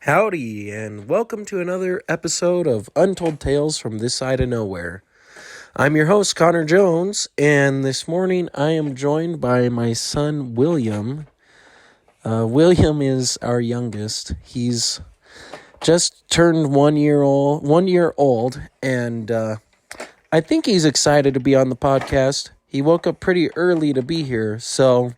Howdy, and welcome to another episode of Untold Tales from This Side of Nowhere. I'm your host, Connor Jones, and this morning I am joined by my son, William. William is our youngest. He's just turned 1 year old, and I think he's excited to be on the podcast. He woke up pretty early to be here, so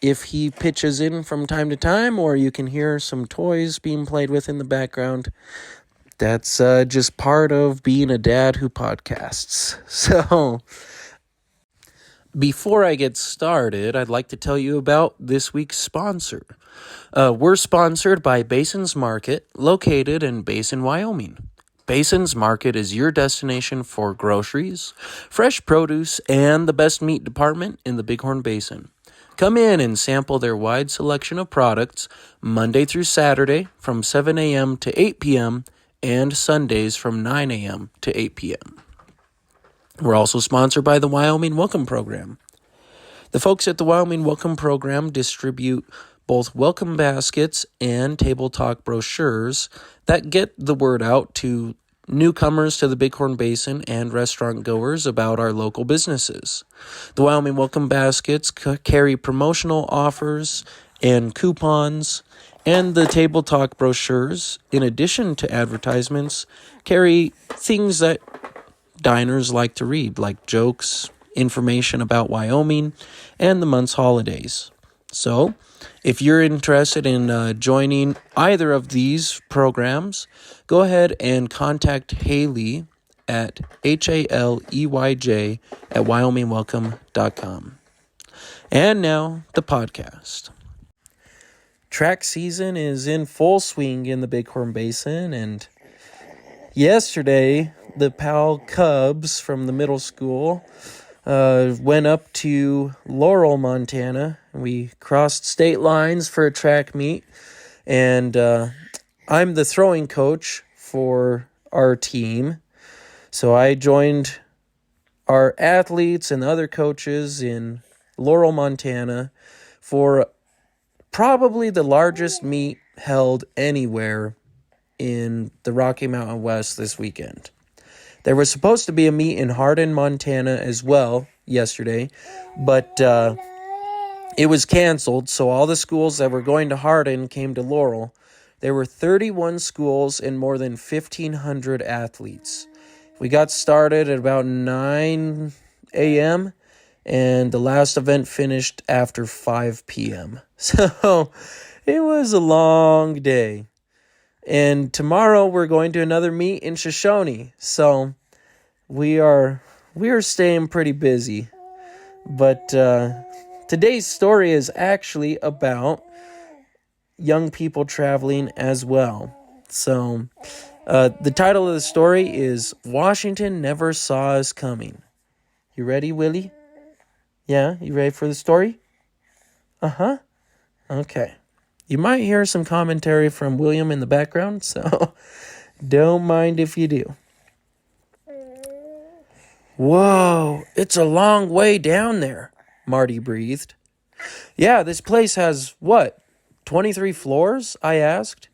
if he pitches in from time to time, or you can hear some toys being played with in the background, that's just part of being a dad who podcasts. So, before I get started, I'd like to tell you about this week's sponsor. We're sponsored by Basins Market, located in Basin, Wyoming. Basins Market is your destination for groceries, fresh produce, and the best meat department in the Bighorn Basin. Come in and sample their wide selection of products Monday through Saturday from 7 a.m. to 8 p.m. and Sundays from 9 a.m. to 8 p.m. We're also sponsored by the Wyoming Welcome Program. The folks at the Wyoming Welcome Program distribute both welcome baskets and table talk brochures that get the word out to newcomers to the Bighorn Basin and restaurant goers about our local businesses. The Wyoming Welcome Baskets carry promotional offers and coupons, and the Table Talk brochures, in addition to advertisements, carry things that diners like to read, like jokes, information about Wyoming, and the month's holidays. So, if you're interested in joining either of these programs, go ahead and contact Haley at HALEYJ@WyomingWelcome.com. And now, the podcast. Track season is in full swing in the Bighorn Basin, and yesterday, the Powell Cubs from the middle school went up to Laurel, Montana. We crossed state lines for a track meet, and I'm the throwing coach for our team. So I joined our athletes and other coaches in Laurel, Montana for probably the largest meet held anywhere in the Rocky Mountain West this weekend. There was supposed to be a meet in Hardin, Montana as well yesterday, but it was canceled, so all the schools that were going to Hardin came to Laurel. There were 31 schools and more than 1,500 athletes. We got started at about 9 a.m., and the last event finished after 5 p.m. So it was a long day. And tomorrow we're going to another meet in Shoshone. So we are staying pretty busy. But today's story is actually about young people traveling as well. So the title of the story is Washington Never Saw Us Coming. You ready, Willie? Yeah, you ready for the story? Uh-huh. Okay. You might hear some commentary from William in the background, so don't mind if you do. Whoa, it's a long way down there, Marty breathed. Yeah, this place has, 23 floors? I asked.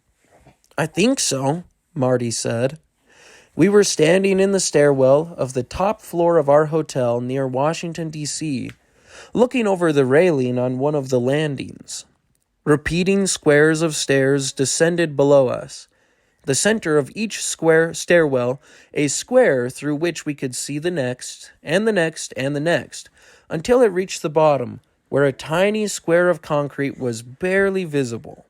I think so, Marty said. We were standing in the stairwell of the top floor of our hotel near Washington, D.C., looking over the railing on one of the landings. Repeating squares of stairs descended below us. The center of each square stairwell, a square through which we could see the next, and the next, and the next, until it reached the bottom, where a tiny square of concrete was barely visible.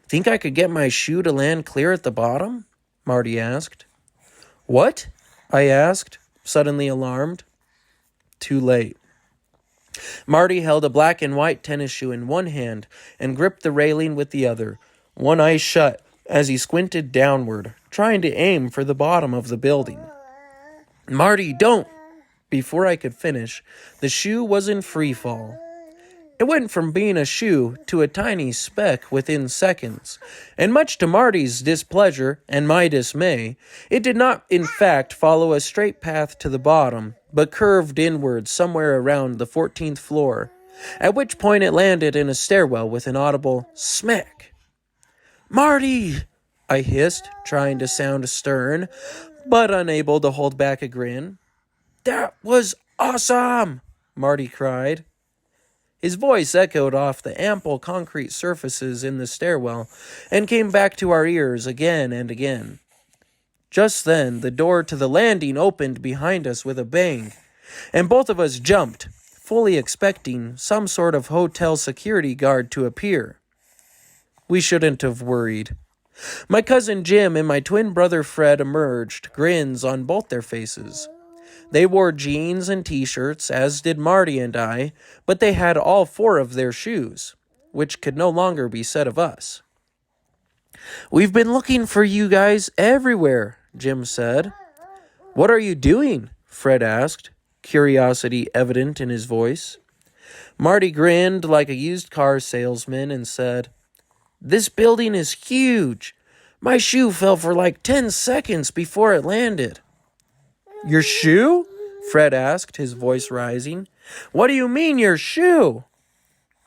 Think I could get my shoe to land clear at the bottom? Marty asked. What? I asked, suddenly alarmed. Too late. Marty held a black and white tennis shoe in one hand and gripped the railing with the other, one eye shut as he squinted downward, trying to aim for the bottom of the building. Marty, don't! Before I could finish, the shoe was in free fall. It went from being a shoe to a tiny speck within seconds, and much to Marty's displeasure and my dismay, it did not in fact follow a straight path to the bottom, but curved inward somewhere around the 14th floor, at which point it landed in a stairwell with an audible smack. "Marty!" I hissed, trying to sound stern, but unable to hold back a grin. "That was awesome!" Marty cried. His voice echoed off the ample concrete surfaces in the stairwell and came back to our ears again and again. Just then, the door to the landing opened behind us with a bang, and both of us jumped, fully expecting some sort of hotel security guard to appear. We shouldn't have worried. My cousin Jim and my twin brother Fred emerged, grins on both their faces. They wore jeans and t-shirts, as did Marty and I, but they had all four of their shoes, which could no longer be said of us. "We've been looking for you guys everywhere," Jim said. "What are you doing?" Fred asked, curiosity evident in his voice. Marty grinned like a used car salesman and said, "This building is huge. My shoe fell for like 10 seconds before it landed." "Your shoe?" Fred asked, his voice rising. "What do you mean, your shoe?"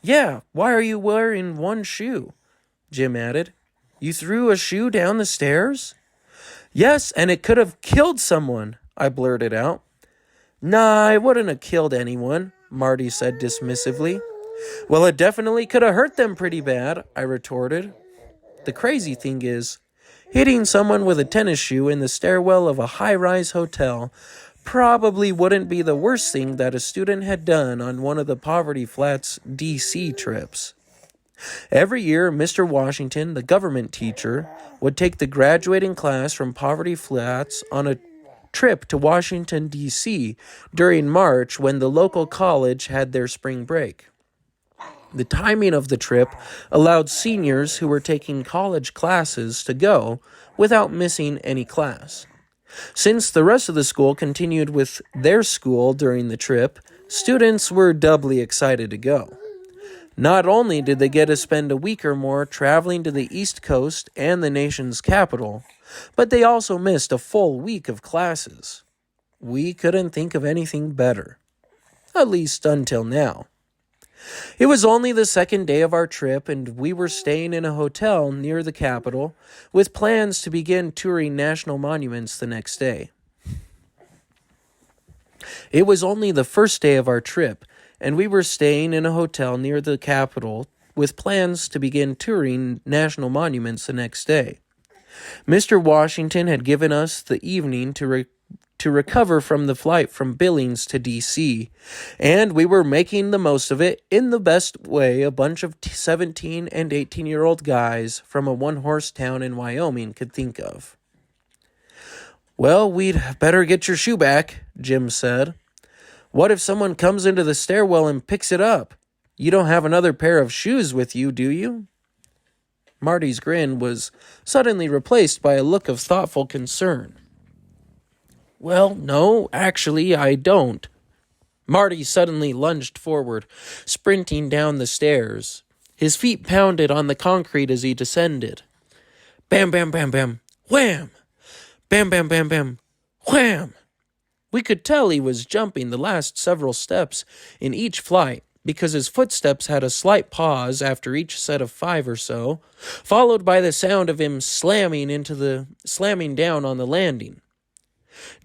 "Yeah, why are you wearing one shoe?" Jim added. "You threw a shoe down the stairs?" "Yes, and it could have killed someone," I blurted out. "Nah, I wouldn't have killed anyone," Marty said dismissively. "Well, it definitely could have hurt them pretty bad," I retorted. The crazy thing is, hitting someone with a tennis shoe in the stairwell of a high-rise hotel probably wouldn't be the worst thing that a student had done on one of the Poverty Flats D.C. trips. Every year, Mr. Washington, the government teacher, would take the graduating class from Poverty Flats on a trip to Washington, D.C. during March when the local college had their spring break. The timing of the trip allowed seniors who were taking college classes to go without missing any class. Since the rest of the school continued with their school during the trip, students were doubly excited to go. Not only did they get to spend a week or more traveling to the East Coast and the nation's capital, but they also missed a full week of classes. We couldn't think of anything better, at least until now. It was only the second day of our trip, and we were staying in a hotel near the capital with plans to begin touring national monuments the next day. It was only the first day of our trip, and we were staying in a hotel near the capital with plans to begin touring national monuments the next day. Mr. Washington had given us the evening to recover from the flight from Billings to D.C., and we were making the most of it in the best way a bunch of 17 and 18-year-old guys from a one-horse town in Wyoming could think of. "Well, we'd better get your shoe back," Jim said. "What if someone comes into the stairwell and picks it up? You don't have another pair of shoes with you, do you?" Marty's grin was suddenly replaced by a look of thoughtful concern. "Well, no, actually, I don't." Marty suddenly lunged forward, sprinting down the stairs. His feet pounded on the concrete as he descended. Bam, bam, bam, bam, wham! Bam, bam, bam, bam, wham! We could tell he was jumping the last several steps in each flight because his footsteps had a slight pause after each set of 5 or so, followed by the sound of him slamming down on the landing.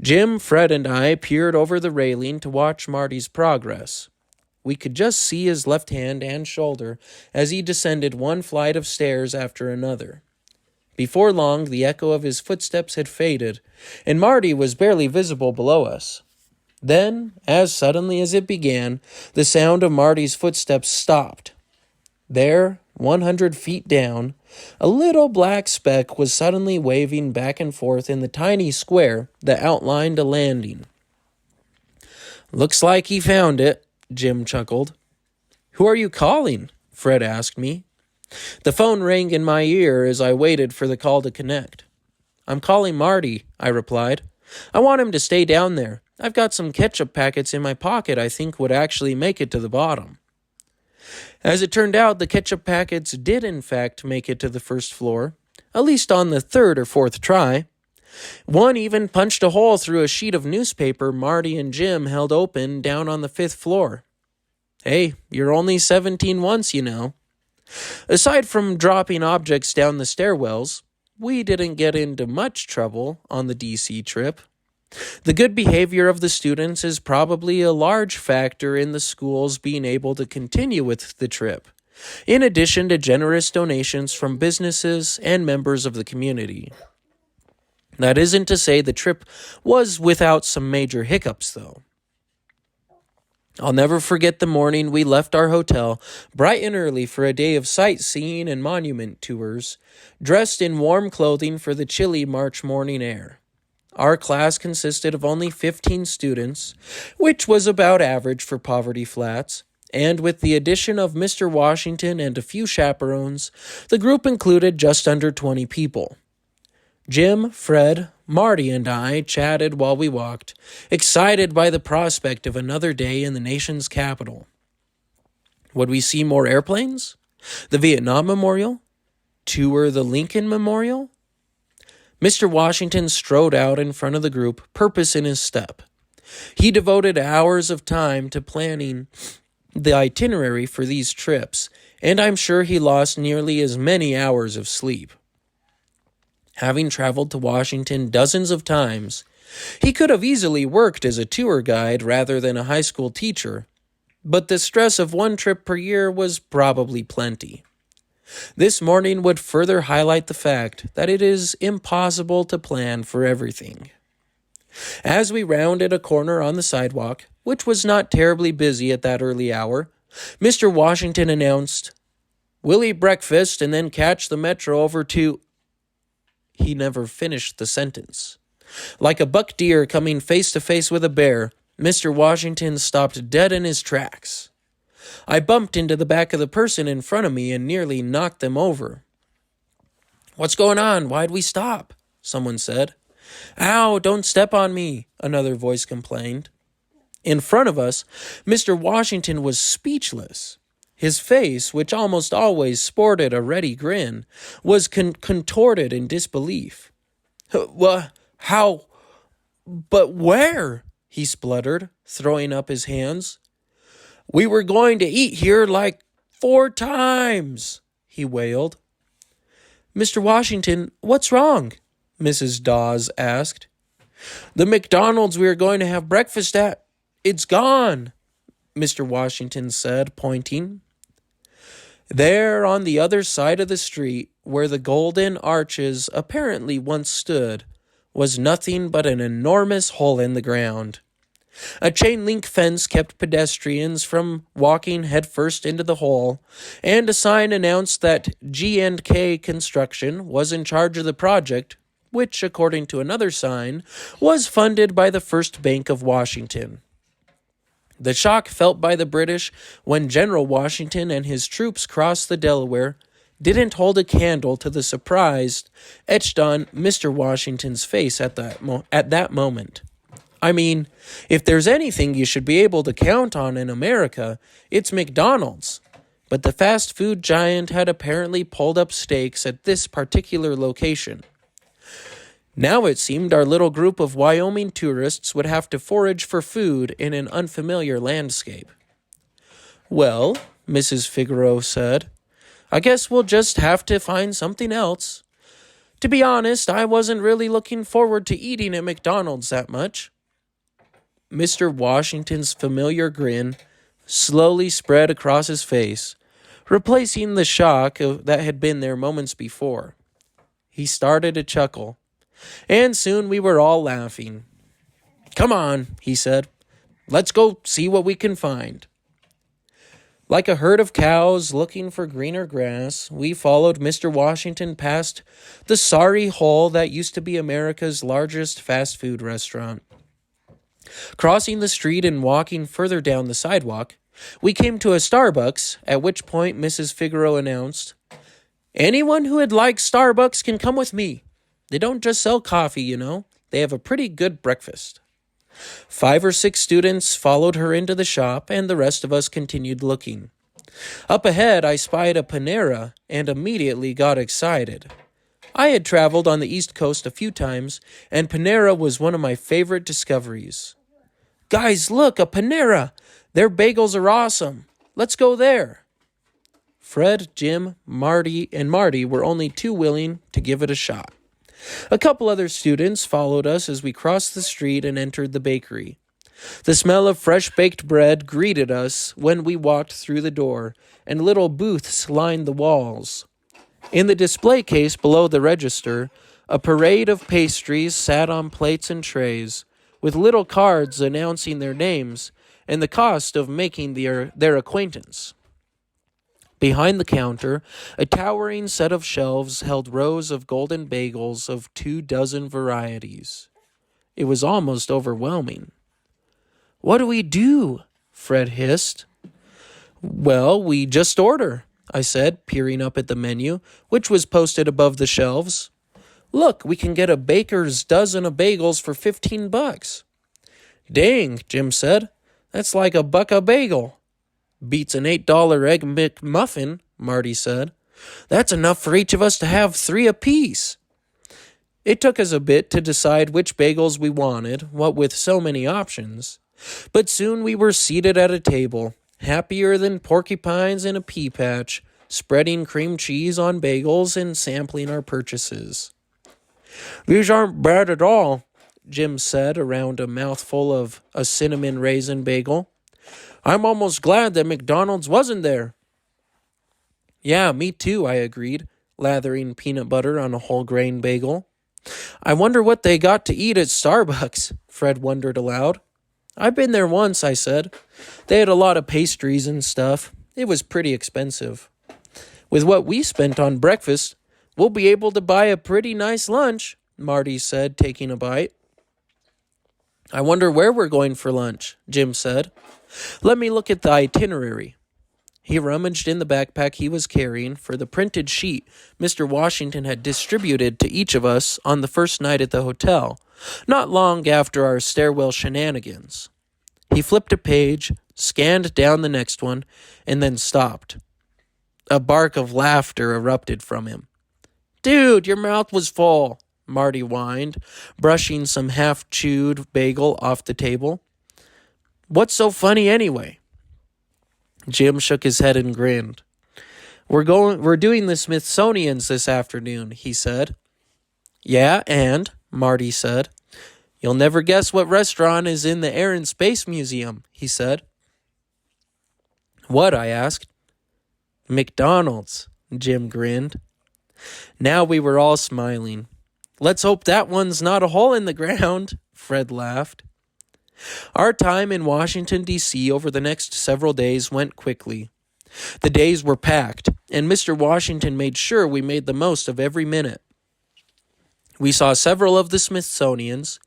Jim, Fred, and I peered over the railing to watch Marty's progress. We could just see his left hand and shoulder as he descended one flight of stairs after another. Before long, the echo of his footsteps had faded, and Marty was barely visible below us. Then, as suddenly as it began, the sound of Marty's footsteps stopped. There, 100 feet down, a little black speck was suddenly waving back and forth in the tiny square that outlined a landing. "Looks like he found it," Jim chuckled. "Who are you calling?" Fred asked me. The phone rang in my ear as I waited for the call to connect. "I'm calling Marty," I replied. "I want him to stay down there. I've got some ketchup packets in my pocket I think would actually make it to the bottom." As it turned out, the ketchup packets did in fact make it to the first floor, at least on the 3rd or 4th try. One even punched a hole through a sheet of newspaper Marty and Jim held open down on the 5th floor. Hey, you're only 17 once, you know. Aside from dropping objects down the stairwells, we didn't get into much trouble on the DC trip. The good behavior of the students is probably a large factor in the schools being able to continue with the trip, in addition to generous donations from businesses and members of the community. That isn't to say the trip was without some major hiccups, though. I'll never forget the morning we left our hotel bright and early for a day of sightseeing and monument tours, dressed in warm clothing for the chilly March morning air. Our class consisted of only 15 students, which was about average for Poverty Flats, and with the addition of Mr. Washington and a few chaperones, the group included just under 20 people. Jim, Fred, Marty, and I chatted while we walked, excited by the prospect of another day in the nation's capital. Would we see more airplanes? The Vietnam Memorial? Tour the Lincoln Memorial? Mr. Washington strode out in front of the group, purpose in his step. He devoted hours of time to planning the itinerary for these trips, and I'm sure he lost nearly as many hours of sleep. Having traveled to Washington dozens of times, he could have easily worked as a tour guide rather than a high school teacher, but the stress of one trip per year was probably plenty. This morning would further highlight the fact that it is impossible to plan for everything. As we rounded a corner on the sidewalk, which was not terribly busy at that early hour, Mr. Washington announced, "We'll eat breakfast and then catch the metro over to—" He never finished the sentence. Like a buck deer coming face to face with a bear, Mr. Washington stopped dead in his tracks. I bumped into the back of the person in front of me and nearly knocked them over. "What's going on? Why'd we stop?" someone said. "Ow, don't step on me," another voice complained. In front of us, Mr. Washington was speechless. His face, which almost always sported a ready grin, was contorted in disbelief. How? But where?" he spluttered, throwing up his hands. "We were going to eat here like 4 times," he wailed. "Mr. Washington, what's wrong?" Mrs. Dawes asked. "The McDonald's we were going to have breakfast at, it's gone," Mr. Washington said, pointing. There, on the other side of the street, where the golden arches apparently once stood, was nothing but an enormous hole in the ground. A chain-link fence kept pedestrians from walking headfirst into the hole, and a sign announced that G&K Construction was in charge of the project, which, according to another sign, was funded by the First Bank of Washington. The shock felt by the British when General Washington and his troops crossed the Delaware didn't hold a candle to the surprise etched on Mr. Washington's face at that moment. I mean, if there's anything you should be able to count on in America, it's McDonald's. But the fast food giant had apparently pulled up stakes at this particular location. Now it seemed our little group of Wyoming tourists would have to forage for food in an unfamiliar landscape. "Well," Mrs. Figaro said, "I guess we'll just have to find something else. To be honest, I wasn't really looking forward to eating at McDonald's that much." Mr. Washington's familiar grin slowly spread across his face, replacing the shock that had been there moments before. He started to chuckle, and soon we were all laughing. "Come on," he said. "Let's go see what we can find." Like a herd of cows looking for greener grass, we followed Mr. Washington past the sorry hole that used to be America's largest fast food restaurant. Crossing the street and walking further down the sidewalk, we came to a Starbucks, at which point Mrs. Figaro announced, "Anyone who would like Starbucks can come with me. They don't just sell coffee, you know. They have a pretty good breakfast." 5 or 6 students followed her into the shop, and the rest of us continued looking. Up ahead, I spied a Panera and immediately got excited. I had traveled on the East Coast a few times, and Panera was one of my favorite discoveries. "Guys, look, a Panera! Their bagels are awesome. Let's go there." Fred, Jim, Marty were only too willing to give it a shot. A couple other students followed us as we crossed the street and entered the bakery. The smell of fresh baked bread greeted us when we walked through the door, and little booths lined the walls. In the display case below the register, a parade of pastries sat on plates and trays, with little cards announcing their names and the cost of making their acquaintance. Behind the counter, a towering set of shelves held rows of golden bagels of 24 varieties. It was almost overwhelming. "What do we do?" Fred hissed. "Well, we just order," I said, peering up at the menu, which was posted above the shelves. "Look, we can get a baker's dozen of bagels for $15. "Dang," Jim said. "That's like $1 a bagel." "Beats an $8 Egg McMuffin," Marty said. "That's enough for each of us to have 3 apiece." It took us a bit to decide which bagels we wanted, what with so many options. But soon we were seated at a table, happier than porcupines in a pea patch, spreading cream cheese on bagels and sampling our purchases. "These aren't bad at all," Jim said around a mouthful of a cinnamon raisin bagel. "I'm almost glad that McDonald's wasn't there." "Yeah, me too," I agreed, lathering peanut butter on a whole grain bagel. "I wonder what they got to eat at Starbucks," Fred wondered aloud. "I've been there once," I said. "They had a lot of pastries and stuff. It was pretty expensive. With what we spent on breakfast, we'll be able to buy a pretty nice lunch," Marty said, taking a bite. "I wonder where we're going for lunch," Jim said. "Let me look at the itinerary." He rummaged in the backpack he was carrying for the printed sheet Mr. Washington had distributed to each of us on the first night at the hotel, not long after our stairwell shenanigans. He flipped a page, scanned down the next one, and then stopped. A bark of laughter erupted from him. "Dude, your mouth was full," Marty whined, brushing some half-chewed bagel off the table. "What's so funny anyway?" Jim shook his head and grinned. We're doing the Smithsonian's this afternoon," he said. "Yeah, and," Marty said. "You'll never guess what restaurant is in the Air and Space Museum," he said. "What?" I asked. "McDonald's," Jim grinned. Now we were all smiling. "Let's hope that one's not a hole in the ground," Fred laughed. Our time in Washington, D.C. over the next several days went quickly. The days were packed, and Mr. Washington made sure we made the most of every minute. We saw several of the Smithsonian's,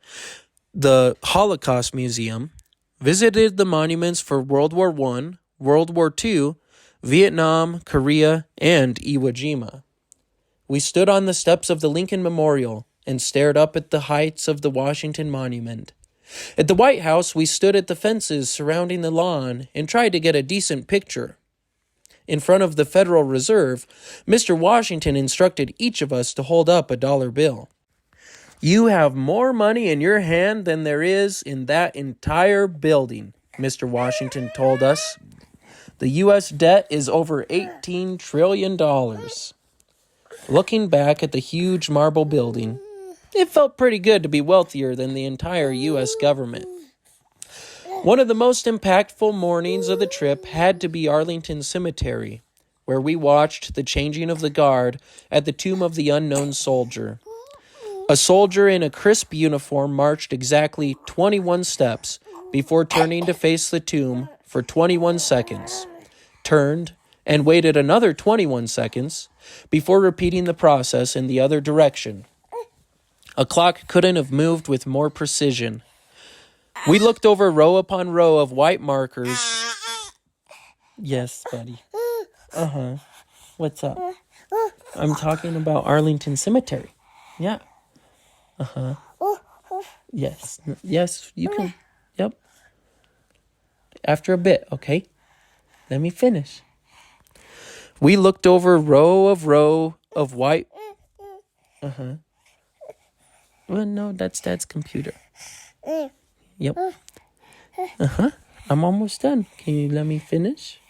the Holocaust Museum, visited the monuments for World War I, World War II, Vietnam, Korea, and Iwo Jima. We stood on the steps of the Lincoln Memorial and stared up at the heights of the Washington Monument. At the White House, we stood at the fences surrounding the lawn and tried to get a decent picture. In front of the Federal Reserve, Mr. Washington instructed each of us to hold up a dollar bill. "You have more money in your hand than there is in that entire building," Mr. Washington told us. "The U.S. debt is over $18 trillion. Looking back at the huge marble building, it felt pretty good to be wealthier than the entire U.S. government. One of the most impactful mornings of the trip had to be Arlington Cemetery, where we watched the changing of the guard at the tomb of the unknown soldier. A soldier in a crisp uniform marched exactly 21 steps before turning to face the tomb for 21 seconds, turned, and waited another 21 seconds before repeating the process in the other direction. A clock couldn't have moved with more precision. We looked over row upon row of white markers. Yes, buddy. Uh-huh. What's up? I'm talking about Arlington Cemetery. Yeah. Uh-huh. Yes. Yes, you can. Yep. After a bit, okay? Let me finish. We looked over row of white. Uh-huh. Well, no, that's Dad's computer. Yep. Uh-huh. I'm almost done. Can you let me finish?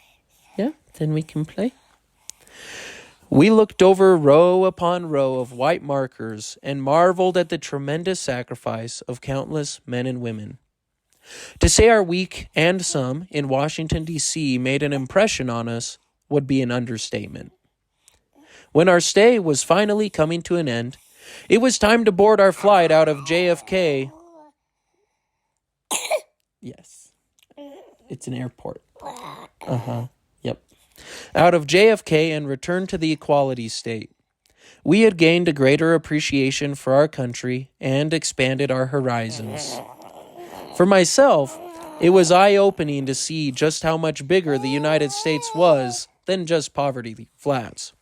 Yeah? Then we can play? We looked over row upon row of white markers and marveled at the tremendous sacrifice of countless men and women. To say our week and some in Washington, D.C. made an impression on us would be an understatement. When our stay was finally coming to an end, it was time to board our flight out of JFK. Yes, it's an airport. Yep. Out of JFK and return to the equality state. We had gained a greater appreciation for our country and expanded our horizons. For myself, it was eye-opening to see just how much bigger the United States was than just Poverty Flats.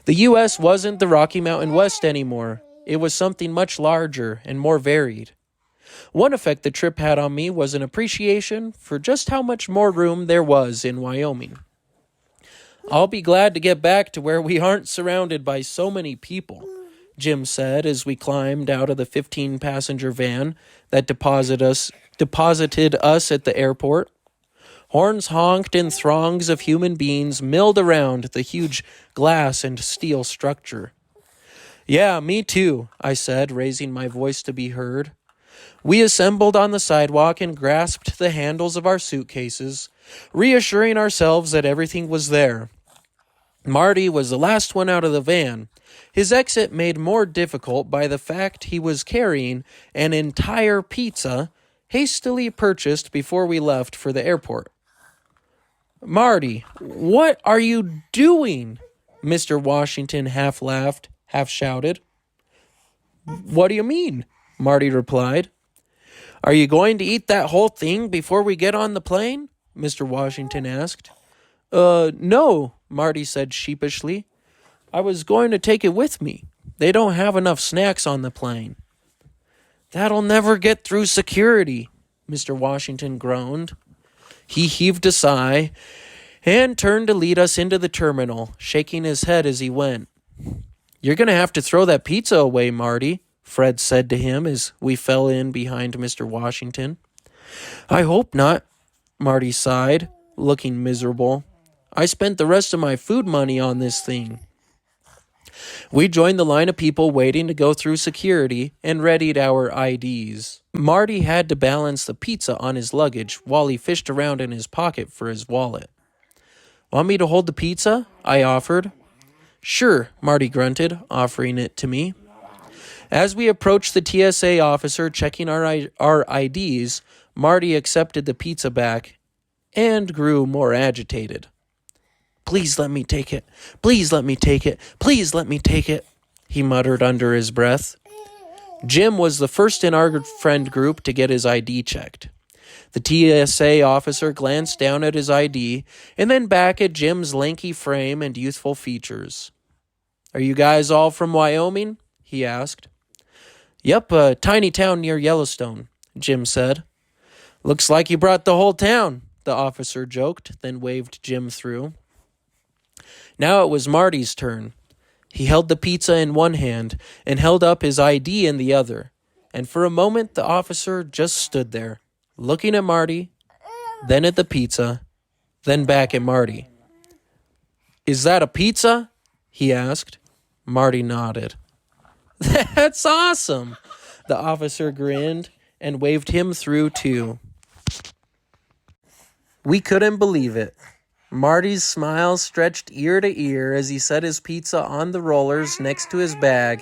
The U.S. wasn't the Rocky Mountain West anymore. It was something much larger and more varied. One effect the trip had on me was an appreciation for just how much more room there was in Wyoming. I'll be glad to get back to where we aren't surrounded by so many people, Jim said as we climbed out of the 15-passenger van that deposited us at the airport. Horns honked and throngs of human beings milled around the huge glass and steel structure. Yeah, me too, I said, raising my voice to be heard. We assembled on the sidewalk and grasped the handles of our suitcases, reassuring ourselves that everything was there. Marty was the last one out of the van, his exit made more difficult by the fact he was carrying an entire pizza hastily purchased before we left for the airport. Marty, what are you doing? Mr. Washington half laughed, half shouted. What do you mean? Marty replied. Are you going to eat that whole thing before we get on the plane? Mr. Washington asked. No, Marty said sheepishly. I was going to take it with me. They don't have enough snacks on the plane. That'll never get through security, Mr. Washington groaned. He heaved a sigh and turned to lead us into the terminal, shaking his head as he went. You're going to have to throw that pizza away, Marty, Fred said to him as we fell in behind Mr. Washington. I hope not, Marty sighed, looking miserable. I spent the rest of my food money on this thing. We joined the line of people waiting to go through security and readied our IDs. Marty had to balance the pizza on his luggage while he fished around in his pocket for his wallet. Want me to hold the pizza? I offered. Sure, Marty grunted, offering it to me. As we approached the TSA officer checking our IDs, Marty accepted the pizza back and grew more agitated. Please let me take it. Please let me take it. Please let me take it, he muttered under his breath. Jim was the first in our friend group to get his ID checked. The TSA officer glanced down at his ID and then back at Jim's lanky frame and youthful features. Are you guys all from Wyoming? He asked. Yep, a tiny town near Yellowstone, Jim said. Looks like you brought the whole town, the officer joked, then waved Jim through. Now it was Marty's turn. He held the pizza in one hand and held up his ID in the other, and for a moment the officer just stood there, looking at Marty, then at the pizza, then back at Marty. Is that a pizza? He asked. Marty nodded. That's awesome! The officer grinned and waved him through too. We couldn't believe it. Marty's smile stretched ear to ear as he set his pizza on the rollers next to his bag,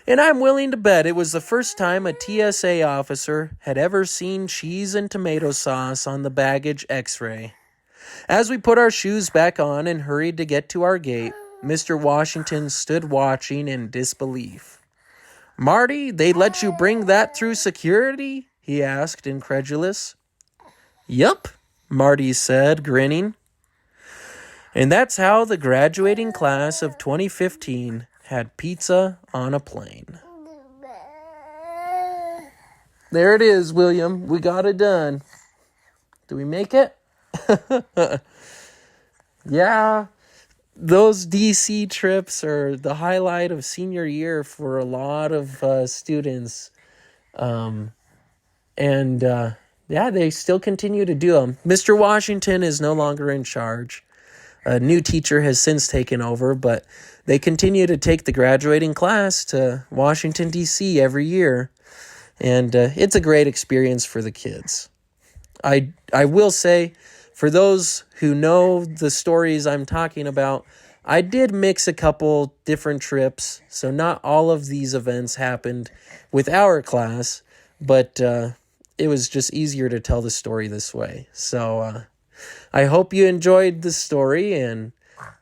and I'm willing to bet it was the first time a TSA officer had ever seen cheese and tomato sauce on the baggage x-ray. As we put our shoes back on and hurried to get to our gate, Mr. Washington stood watching in disbelief. Marty, they let you bring that through security? He asked, incredulous. Yup, Marty said, grinning. And that's how the graduating class of 2015 had pizza on a plane. There it is, William. We got it done. Do we make it? Yeah, those DC trips are the highlight of senior year for a lot of students. Yeah, they still continue to do them. Mr. Washington is no longer in charge. A new teacher has since taken over, but they continue to take the graduating class to Washington, D.C. every year. And it's a great experience for the kids. I will say, for those who know the stories I'm talking about, I did mix a couple different trips. So not all of these events happened with our class, but it was just easier to tell the story this way. So I hope you enjoyed the story, and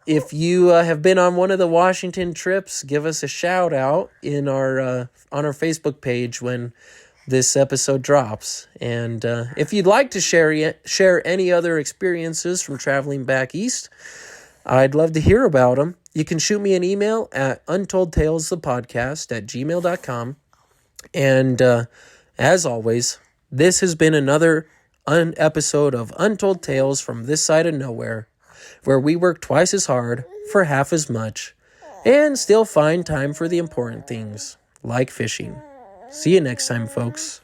if you have been on one of the Washington trips, give us a shout out in our on our Facebook page when this episode drops. And if you'd like to share any other experiences from traveling back east, I'd love to hear about them. You can shoot me an email at untoldtalesthepodcast@gmail.com. And as always, this has been another episode of Untold Tales from this side of nowhere, where we work twice as hard for half as much and still find time for the important things, like fishing. See you next time, folks.